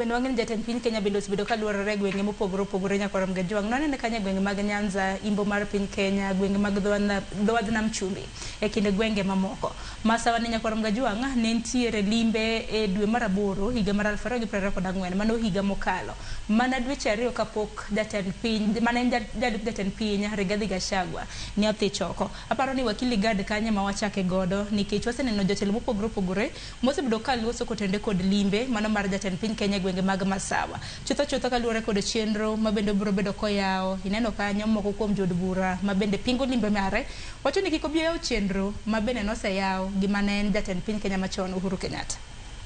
Bende wang'en jatend piny Kenya bende osebedo ka luorore gwenge mopogore opogore nyakwarom Gajwang'. Noneno kanya gwenge mag Nyanza, Imbo mar piny Kenya, gwenge mag dho wadh nam chumbi e kinde gwenge mamoko. Masawa ne nyakwarom Gajwang' ne nitiere limbe e dwe mar aboro higa mar 2024, mano higa mokalo. Mana dweche ariyo kapok jatend piny, mana jalup jatend piny Rigathi Gachagua ne odhi choko. Aparo ni wakili Gad kanye ma wachake godo nikech waseneno jotelo mopogore opogore mosebedo ka loso kotende kod limbe mano mar jatend piny Kenya gwenge mag Masawa. Chutho kaluore kod chenro mabende biro bedo koyawo. Ineno kanyo moko kuom jod bura mabende pingo limbe mare. Wacho ni kik obi yawo chenro mabende noseyawo gima ne en jatend piny Kenya machon Uhuru Kenyatta.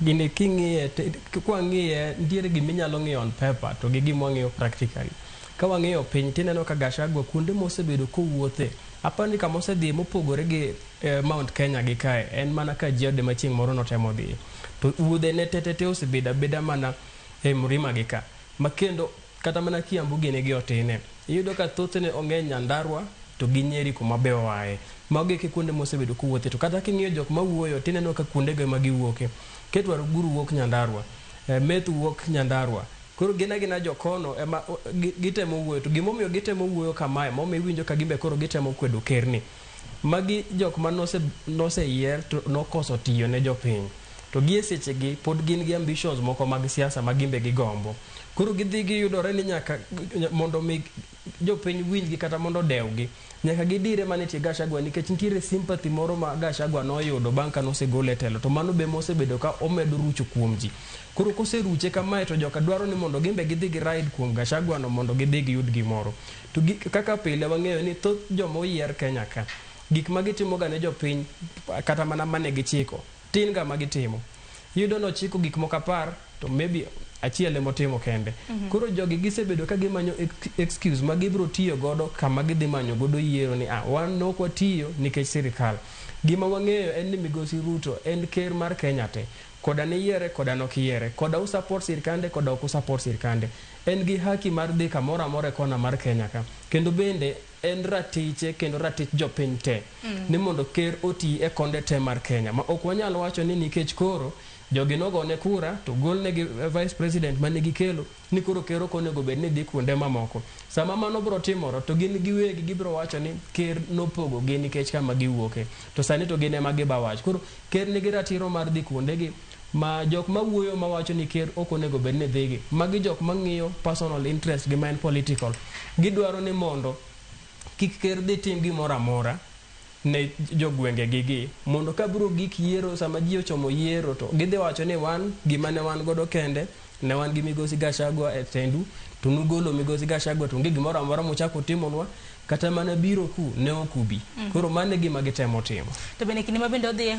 Gini king'iye kwa ng'iye ndiere gima inyalo ng'iyo on paper to gi gima wang'iyo practically. Ka wang'iyo piny tineno ka Gachagua kuonde mosebedo kowuothe. Apani kama osedhi mopogore gi Mount Kenya gi kae en mana ka jiode machieng' moro notemo dhi. To wuodhe ne tetete osebedo beda mana e Mrima gi ka. Makendo kata mana Kiambu gine gi otine. Iyudo ka thothne ong'eny Nyandarua to gi Nyeri kuma be oaye. Magi ke kuonde mosebedo kowuothe to kata king'iyo jok mawuoyo tineno ka kuonde go magiwuoke. Ketwaro Guru wuok Nyandarua, Methu wuok Nyandarua. Koro gina jokono ema gitemo wuoyo to gimomiyo gitemo wuoyo kamae momiyo iwinjo ka gimbe koro gitemo kwedo kerni. Magi jok ma nose yier to nokoso tiyo ne jopiny. To gie sechegi pod gin gi ambitions moko mag siasa ma gimbe gigombo. Koro gidhi giyudore ni nyaka mondo mi jopiny winjgi kata mondo dewgi nyaka gidire manitie Gachagua nikech nitiere sympathy moro ma Gachagua noyudo bang' ka nosegole telo to mano be mosebedo ka omedo rucho kuom ji. Koro koseruche kamae to joka dwaro ni mondo gimbe gidhi gi ride kuom Gachagua no mondo gidhi giyud gimoro. To kaka pile wang'eyo ni thoth joma oyier Kenya ka gik ma gitimo ga ne jopiny kata mana mane gichiko tin ga ma gitimo. Yudo no chiko gik moko 10 to maybe achiel emotimo kende. Koro jogi gisebedo ka gimanyo excuse ma gibro tiyo godo kama gidhi manyo godo yiero ni wan nokwa tiyo nikech sirikal. Gima wang'eyo en ni Migosi Ruto en ker mar Kenya te. Koda ne yiere koda nokiyiere. Koda usupport sirikande koda ok usupport sirikande. En gi haki mar dhi kamoro amora kona mar Kenya ka. Kendo bende en ratiche kendo ratich jopiny te. Ni mondo ker oti e konde te mar Kenya. Ma ok wanyalo wacho ni nikech koro jogi nogone kura to golnegi vice president mane gikelo ni koro ker ok onego bed ni dhi kuonde mamoko. Sama mano biro timore to gin giwegi gibiro wacho ni ker nopogo gi nikech kama giwuoke. To sani to gin ema giba wach. Koro ker nigi ratiro mar dhi kuondegi ma jok ma wuoyo ma wacho ni ker ok onego bed ni dhigi. Magi jok ma ng'iyo personal interest gi main political. Gidwaro ni mondo kik ker dhi tim gimoro amora ne jogwenge gigi mondo ka biro gik yiero sama ji ochomo yiero to gidhi wacho ni wan gima ne wan godo kende ne wan gi Migosi Gachagua e tendu to nugolo Migosi Gachagua to gimoro amora mochako timonwa kata mana biro ku ne okubi. Koro mane gima gitemo timo. To bende kinde mabende odhi